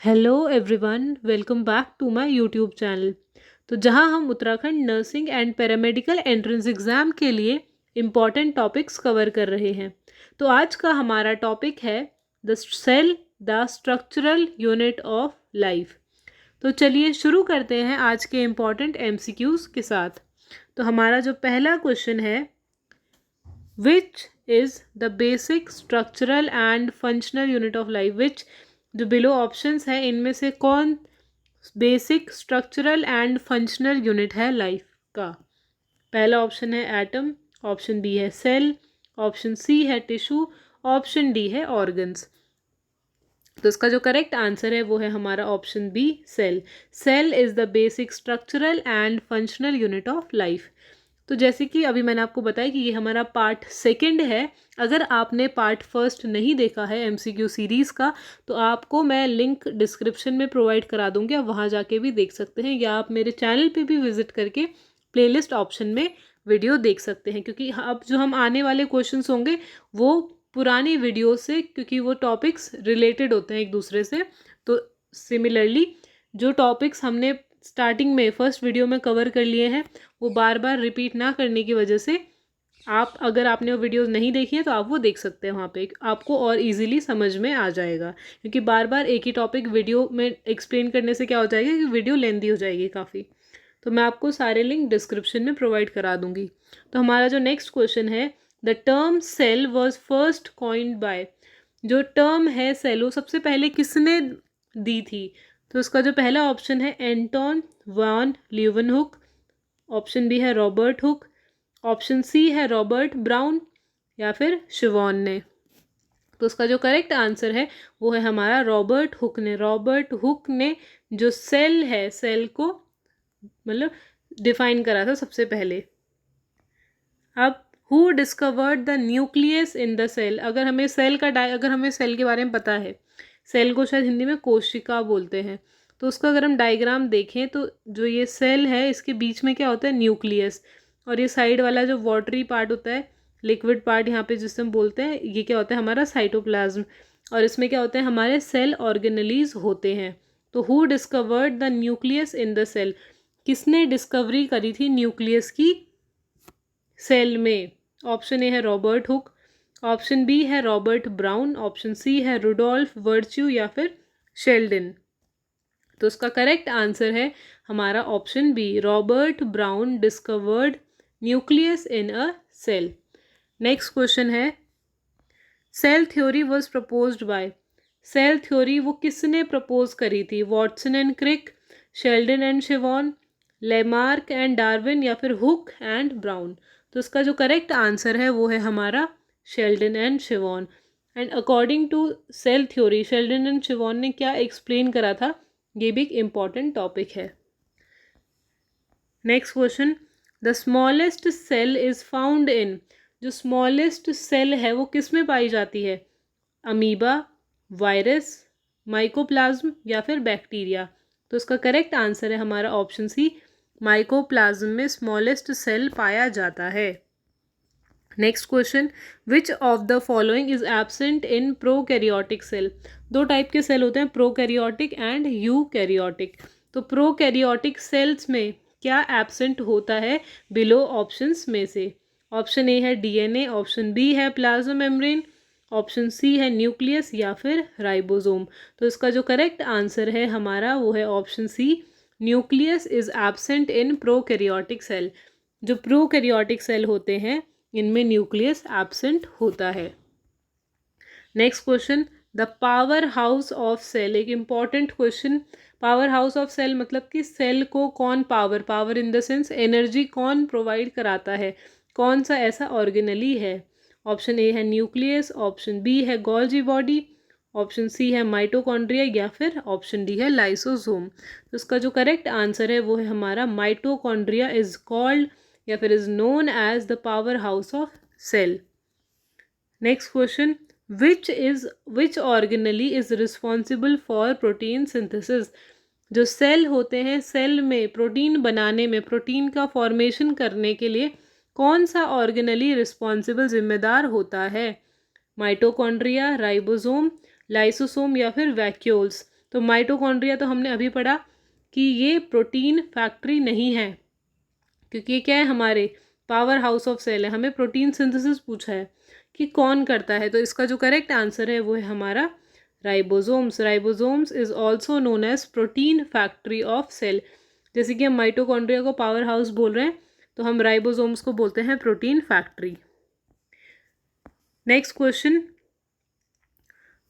Hello everyone, welcome back to my YouTube channel. तो जहां हम Uttarakhand nursing and paramedical entrance exam के लिए इम्पॉर्टेंट टॉपिक्स कवर कर रहे हैं। तो आज का हमारा टॉपिक है the cell, the structural unit of life. तो चलिए शुरू करते हैं आज के इम्पॉर्टेंट एमसीक्यूज़ के साथ। तो हमारा जो पहला क्वेश्चन है, which is the basic structural and functional unit of life. Which, जो बिलो ऑप्शंस है इनमें से कौन basic structural and functional unit है लाइफ का। पहला ऑप्शन है एटम, ऑप्शन बी है सेल, ऑप्शन सी है टिश्यू, ऑप्शन डी है ऑर्गन्स। तो इसका जो करेक्ट आंसर है वो है हमारा option B, cell. Cell is the basic structural and functional unit of life. तो जैसे कि अभी मैंने आपको बताया कि ये हमारा पार्ट सेकंड है। अगर आपने पार्ट फर्स्ट नहीं देखा है एमसीक्यू सीरीज़ का, तो आपको मैं लिंक डिस्क्रिप्शन में प्रोवाइड करा दूँगी, आप वहाँ जाके भी देख सकते हैं, या आप मेरे चैनल पे भी विजिट करके प्लेलिस्ट ऑप्शन में वीडियो देख सकते हैं। क्योंकि अब जो हम आने वाले क्वेश्चंस होंगे वो पुरानी वीडियो से, क्योंकि वो टॉपिक्स रिलेटेड होते हैं एक दूसरे से। तो सिमिलरली जो टॉपिक्स हमने स्टार्टिंग में फर्स्ट वीडियो में कवर कर लिए हैं, वो बार बार रिपीट ना करने की वजह से आप, अगर आपने वो वीडियोस नहीं देखी है तो आप वो देख सकते हैं, वहाँ पे आपको और इजीली समझ में आ जाएगा। क्योंकि बार बार एक ही टॉपिक वीडियो में एक्सप्लेन करने से क्या हो जाएगा कि वीडियो लेंदी हो जाएगी काफ़ी। तो मैं आपको सारे लिंक डिस्क्रिप्शन में प्रोवाइड करा दूंगी। तो हमारा जो नेक्स्ट क्वेश्चन है, the term cell was first coined by. जो टर्म है सेल वो सबसे पहले किसने दी थी। तो उसका जो पहला ऑप्शन है Anton von Leeuwenhoek, option B है रॉबर्ट हुक, ऑप्शन सी है रॉबर्ट ब्राउन, या फिर शिवॉन ने। तो उसका जो करेक्ट आंसर है वो है हमारा रॉबर्ट हुक ने। रॉबर्ट हुक ने जो सेल है, सेल को मतलब डिफाइन करा था सबसे पहले। अब who discovered the nucleus in the cell. अगर हमें सेल का अगर हमें सेल के बारे में पता है, सेल को शायद हिंदी में कोशिका बोलते हैं, तो उसका अगर हम डायग्राम देखें तो जो ये सेल है इसके बीच में क्या होता है, न्यूक्लियस। और ये साइड वाला जो वाटरी पार्ट होता है, लिक्विड पार्ट यहाँ पे जिसे हम बोलते हैं, ये क्या होता है हमारा साइटोप्लाज्म। और इसमें क्या होते हैं हमारे सेल ऑर्गेनेलीज होते हैं। तो who discovered the nucleus in the cell, किसने डिस्कवरी करी थी न्यूक्लियस की सेल में। ऑप्शन ए है रॉबर्ट हुक, ऑप्शन बी है रॉबर्ट ब्राउन, ऑप्शन सी है रुडोल्फ वर्च्यू, या फिर शेल्डन। तो उसका करेक्ट आंसर है हमारा option B, Robert Brown discovered nucleus in a cell. Next question है, cell theory was proposed by. Cell theory वो किसने प्रपोज करी थी। Watson and Crick, Schleiden and Schwann, Lamarck and Darwin, या फिर हुक एंड ब्राउन। तो इसका जो करेक्ट आंसर है वो है हमारा Schleiden and Schwann. And according to cell theory, Schleiden and Schwann ने क्या एक्सप्लेन करा था, ये भी एक इम्पॉर्टेंट टॉपिक है। Next question, the smallest cell is found in. जो स्मॉलेस्ट सेल है वो किस में पाई जाती है, अमीबा, वायरस, माइकोप्लाज्म, या फिर बैक्टीरिया। तो इसका करेक्ट आंसर है हमारा ऑप्शन सी, माइकोप्लाज्म में स्मॉलेस्ट सेल पाया जाता है। Next question, which of the following is absent in prokaryotic cell. दो टाइप के सेल होते हैं, प्रोकैरियोटिक एंड यूकैरियोटिक। तो प्रोकैरियोटिक सेल्स में क्या एब्सेंट होता है बिलो ऑप्शंस में से। ऑप्शन ए है डीएनए, ऑप्शन बी है प्लाज्मा मेम्ब्रेन, ऑप्शन सी है न्यूक्लियस, या फिर राइबोसोम। तो इसका जो करेक्ट आंसर है हमारा वो है option C, nucleus is absent in prokaryotic cell. जो प्रोकैरियोटिक सेल होते हैं इनमें न्यूक्लियस एब्सेंट होता है। Next question, the power house of cell. एक important question, power house of cell मतलब कि सेल को कौन power in the sense energy कौन प्रोवाइड कराता है, कौन सा ऐसा ऑर्गेनली है। ऑप्शन ए है न्यूक्लियस, ऑप्शन बी है गोल्जी बॉडी, ऑप्शन सी है माइटोकॉन्ड्रिया, या फिर ऑप्शन डी है लाइसोसोम। तो इसका जो करेक्ट आंसर है वो है हमारा माइटोकॉन्ड्रिया इज कॉल्ड, या फिर is known as the power house of cell. Next question, which organelle is responsible for protein synthesis. जो सेल होते हैं, सेल में प्रोटीन बनाने में, प्रोटीन का फॉर्मेशन करने के लिए कौन सा ऑर्गेनली रिस्पॉन्सिबल जिम्मेदार होता है। माइटोकॉन्ड्रिया, राइबोसोम, लाइसोसोम, या फिर वैक्यूल्स। तो माइटोकॉन्ड्रिया तो हमने अभी पढ़ा कि ये प्रोटीन फैक्ट्री नहीं है, क्योंकि ये क्या है, हमारे पावर हाउस ऑफ सेल है। हमें प्रोटीन सिंथेसिस पूछा है कि कौन करता है, तो इसका जो करेक्ट आंसर है वो है हमारा ribosomes. Ribosomes is also known as protein factory of cell. जैसे कि हम माइटोकॉन्ड्रिया को पावर हाउस बोल रहे हैं, तो हम राइबोसोम्स को बोलते हैं protein factory. Next question,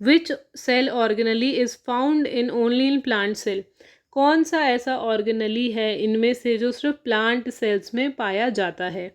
which cell organelle is found in only in plant cell? कौन सा ऐसा ऑर्गेनली है इनमें से जो सिर्फ प्लांट सेल्स में पाया जाता है?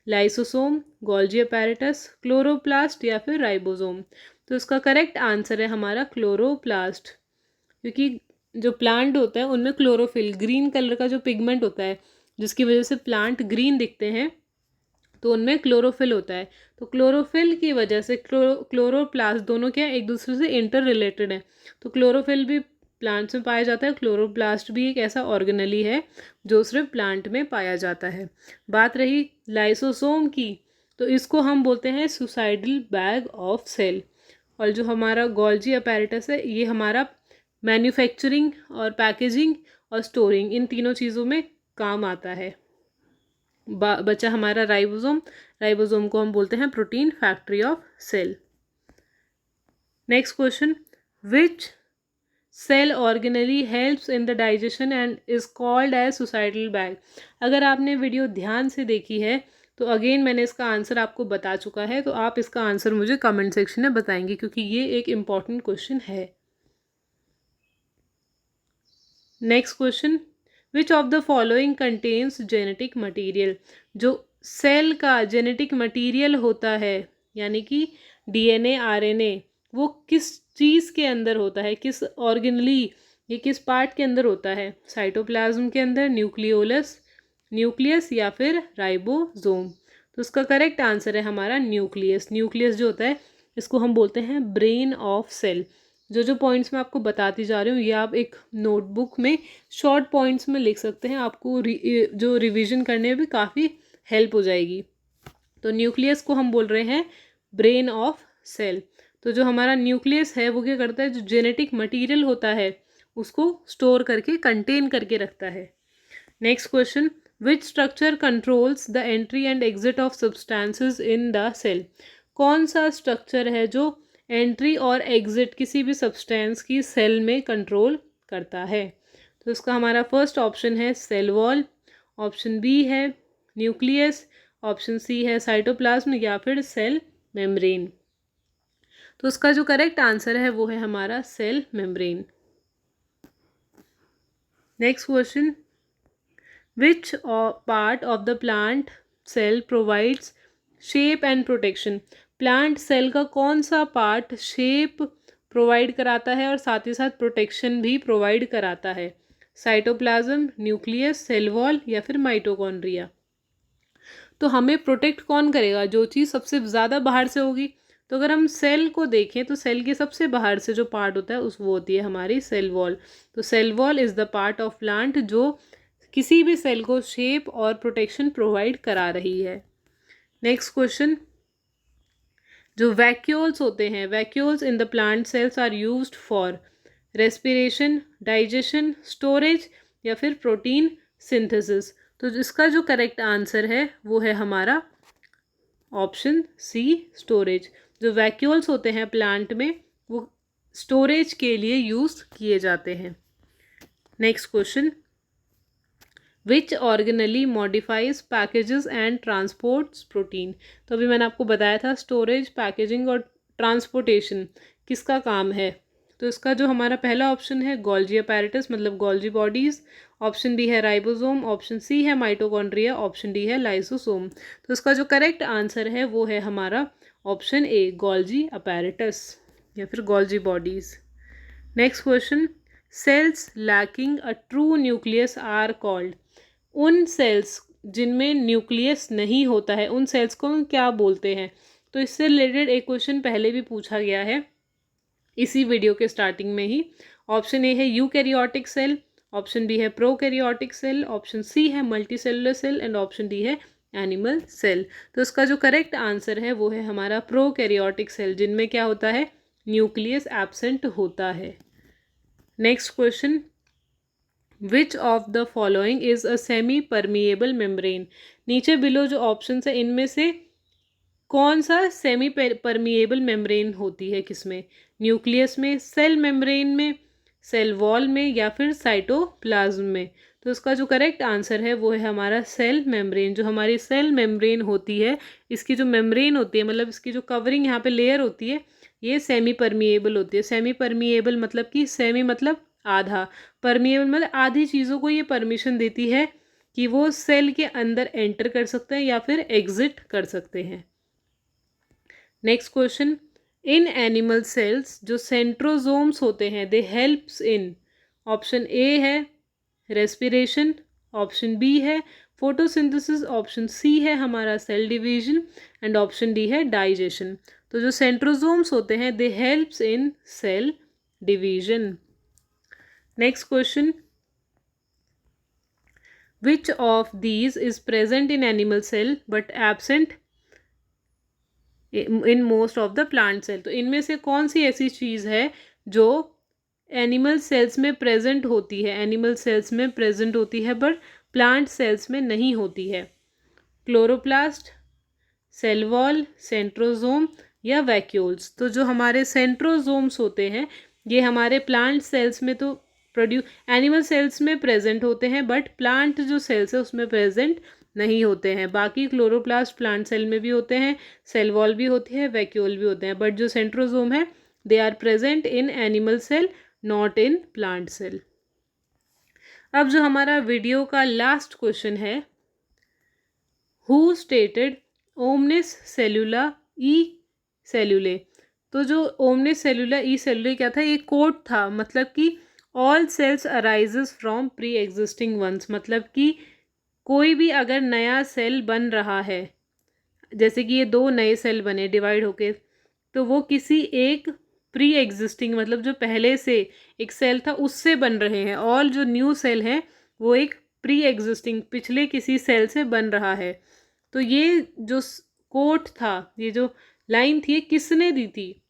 लाइसोसोम, गोल्जी अपैरेटस, क्लोरोप्लास्ट या फिर राइबोसोम? तो इसका करेक्ट आंसर है हमारा क्लोरोप्लास्ट, क्योंकि जो प्लांट होता है उनमें क्लोरोफिल, ग्रीन कलर का जो पिगमेंट होता है जिसकी वजह से प्लांट ग्रीन दिखते हैं, तो उनमें क्लोरोफिल होता है। तो क्लोरोफिल की वजह से क्लोरोप्लास्ट दोनों क्या एक दूसरे से इंटर रिलेटेड है। तो क्लोरोफिल भी प्लांट्स में पाया जाता है, क्लोरोप्लास्ट भी एक ऐसा ऑर्गेनली है जो सिर्फ प्लांट में पाया जाता है। बात रही लाइसोसोम की, तो इसको हम बोलते हैं सुसाइडल बैग ऑफ सेल। और जो हमारा गोल्जी अपैरेटस है, ये हमारा मैन्युफैक्चरिंग और पैकेजिंग और स्टोरिंग, इन तीनों चीज़ों में काम आता है। बचा हमारा राइबोसोम। राइबोसोम को हम बोलते हैं protein factory of cell. Next question, which cell organelle helps in the digestion and is called as suicidal bag? अगर आपने वीडियो ध्यान से देखी है तो अगेन मैंने इसका आंसर आपको बता चुका है, तो आप इसका आंसर मुझे कमेंट सेक्शन में बताएंगे, क्योंकि ये एक इम्पॉर्टेंट क्वेश्चन है। Next question, which of the following contains genetic material? जो सेल का जेनेटिक मटीरियल होता है, यानी कि डीएनए, आरएनए, वो किस चीज़ के अंदर होता है, किस ऑर्गेनली, ये किस पार्ट के अंदर होता है? साइटोप्लाज्म के अंदर, न्यूक्लियस या फिर राइबोसोम? तो उसका करेक्ट आंसर है हमारा न्यूक्लियस। न्यूक्लियस जो होता है इसको हम बोलते हैं ब्रेन ऑफ सेल। जो पॉइंट्स मैं आपको बताती जा रही हूँ ये आप एक नोटबुक में शॉर्ट पॉइंट्स में लिख सकते हैं, आपको जो रिवीजन करने में भी काफ़ी हेल्प हो जाएगी। तो न्यूक्लियस को हम बोल रहे हैं ब्रेन ऑफ सेल। तो जो हमारा न्यूक्लियस है वो क्या करता है, जो जेनेटिक मटीरियल होता है उसको स्टोर करके, कंटेन करके रखता है। Next question, which structure controls the entry and exit of substances in the cell? कौन सा स्ट्रक्चर है जो एंट्री और एग्जिट किसी भी सब्सटेंस की सेल में कंट्रोल करता है? तो इसका हमारा फर्स्ट ऑप्शन है सेल वॉल, ऑप्शन बी है न्यूक्लियस, ऑप्शन सी है साइटोप्लाज्म या फिर सेल मेम्ब्रेन। तो उसका जो करेक्ट आंसर है वो है हमारा cell membrane. Next question, which part of the plant cell provides shape and protection? Plant cell का कौन सा पार्ट शेप प्रोवाइड कराता है और साथ ही साथ प्रोटेक्शन भी प्रोवाइड कराता है? साइटोप्लाज्म, न्यूक्लियस, सेल वॉल या फिर माइटोकॉन्ड्रिया? तो हमें प्रोटेक्ट कौन करेगा? जो चीज़ सबसे ज़्यादा बाहर से होगी। तो अगर हम सेल को देखें तो सेल के सबसे बाहर से जो पार्ट होता है वो होती है हमारी सेल वॉल। तो cell wall is the part of plant जो किसी भी सेल को शेप और प्रोटेक्शन प्रोवाइड करा रही है। नेक्स्ट क्वेश्चन, जो वैक्यूल्स होते हैं, vacuoles in the plant cells are used for respiration, digestion, storage या फिर प्रोटीन सिंथेसिस? तो इसका जो करेक्ट आंसर है वो है हमारा ऑप्शन सी, स्टोरेज। जो वैक्यूल्स होते हैं प्लांट में वो स्टोरेज के लिए यूज़ किए जाते हैं। Next question, which organelle modifies packages and transports protein? तो अभी मैंने आपको बताया था स्टोरेज, पैकेजिंग और ट्रांसपोर्टेशन किसका काम है। तो इसका जो हमारा पहला ऑप्शन है गोल्जी अपैरेटस, मतलब गोल्जी बॉडीज़, ऑप्शन बी है राइबोसोम, ऑप्शन सी है माइटोकॉन्ड्रिया, ऑप्शन डी है लाइसोसोम। तो इसका जो करेक्ट आंसर है वो है हमारा ऑप्शन ए, गोल्जी अपैरेटस या फिर Golgi bodies. Next question, cells lacking a true nucleus are called? उन सेल्स जिनमें न्यूक्लियस नहीं होता है उन सेल्स को हम क्या बोलते हैं? तो इससे रिलेटेड एक क्वेश्चन पहले भी पूछा गया है इसी वीडियो के स्टार्टिंग में ही। ऑप्शन ए है यूकैरियोटिक सेल, ऑप्शन बी है प्रोकैरियोटिक सेल, ऑप्शन सी है multicellular cell and option D है एनिमल सेल। तो इसका जो करेक्ट आंसर है वो है हमारा प्रोकैरियोटिक सेल, जिनमें क्या होता है, न्यूक्लियस एब्सेंट होता है। Next question, which of the following is a semi permeable membrane. नीचे बिलो जो ऑप्शन है इनमें से कौन सा सेमी परमिएबल मेम्ब्रेन होती है, किसमें, न्यूक्लियस में, सेल मेम्ब्रेन में, सेल वॉल में, या फिर साइटोप्लाज्म में। तो इसका जो करेक्ट आंसर है वो है हमारा सेल मेम्ब्रेन। जो हमारी सेल मेम्ब्रेन होती है, इसकी जो मेम्ब्रेन होती है, मतलब इसकी जो कवरिंग यहाँ पे लेयर होती है, ये सेमी परमिएबल होती है। सेमी परमिएबल मतलब कि सेमी मतलब आधा, परमिएबल मतलब आधी चीज़ों को ये परमिशन देती है कि वो सेल के अंदर एंटर कर सकते हैं या फिर एग्जिट कर सकते हैं। Next question, in animal cells जो सेंट्रोजोम्स होते हैं they helps in, option A है रेस्पिरेशन, ऑप्शन बी है फोटोसिंथेसिस, ऑप्शन सी है हमारा cell division, and option D है डाइजेशन। तो जो सेंट्रोजोम्स होते हैं they helps in cell division. Next question, which of these is present in animal cell but absent in most of the plant cell. तो इनमें से कौन सी ऐसी चीज़ है जो एनिमल सेल्स में प्रेजेंट होती है, एनिमल सेल्स में प्रेजेंट होती है बट प्लांट सेल्स में नहीं होती है। क्लोरोप्लास्ट, सेल वॉल, सेंट्रोजोम या वैक्यूल्स। तो जो हमारे सेंट्रोजोम्स होते हैं ये हमारे प्लांट सेल्स में तो एनिमल सेल्स में प्रेजेंट होते हैं बट प्लांट जो सेल्स है उसमें प्रेजेंट नहीं होते हैं। बाकी क्लोरोप्लास्ट प्लांट सेल में भी होते हैं, सेल वॉल भी होती है, वैक्यूल भी होते हैं, बट जो सेंट्रोजोम है they are present in animal cell, not in plant cell. अब जो हमारा वीडियो का लास्ट क्वेश्चन है, who stated omnis cellula e cellula. तो जो ओमनिस सेलुला ई सेलुले क्या था, ये कोड था, मतलब कि all cells arises from preexisting ones. मतलब कि कोई भी अगर नया सेल बन रहा है, जैसे कि ये दो नए सेल बने डिवाइड होके, तो वो किसी एक प्री एग्जिस्टिंग मतलब जो पहले से एक सेल था उससे बन रहे हैं। ऑल जो न्यू सेल है वो एक प्री एग्जिस्टिंग पिछले किसी सेल से बन रहा है। तो ये जो कोट था, ये जो लाइन थी, किसने दी थी?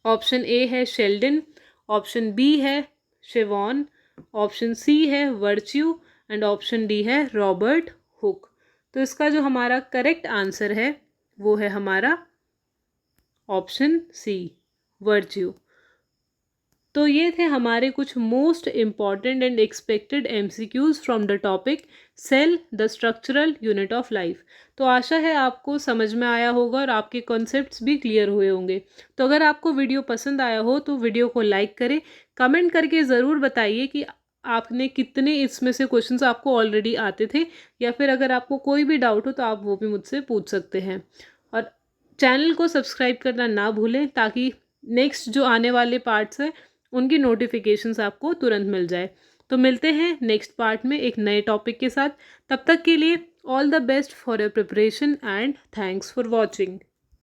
ऑप्शन ए है शेल्डन, ऑप्शन बी है शेवॉन, ऑप्शन सी है वर्च्यू, एंड ऑप्शन डी है रॉबर्ट हुक। तो इसका जो हमारा करेक्ट आंसर है वो है हमारा ऑप्शन सी वर्च्यू। तो ये थे हमारे कुछ most important and expected MCQs from the topic cell the structural unit of life. तो आशा है आपको समझ में आया होगा और आपके कॉन्सेप्ट्स भी क्लियर हुए होंगे। तो अगर आपको वीडियो पसंद आया हो तो वीडियो को लाइक करें, कमेंट करके ज़रूर बताइए कि आपने कितने इसमें से क्वेश्चंस आपको ऑलरेडी आते थे, या फिर अगर आपको कोई भी डाउट हो तो आप वो भी मुझसे पूछ सकते हैं। और चैनल को सब्सक्राइब करना ना भूलें ताकि नेक्स्ट जो आने वाले पार्ट्स हैं उनकी नोटिफिकेशंस आपको तुरंत मिल जाए। तो मिलते हैं नेक्स्ट पार्ट में एक नए टॉपिक के साथ। तब तक के लिए all the best for your preparation and thanks for watching.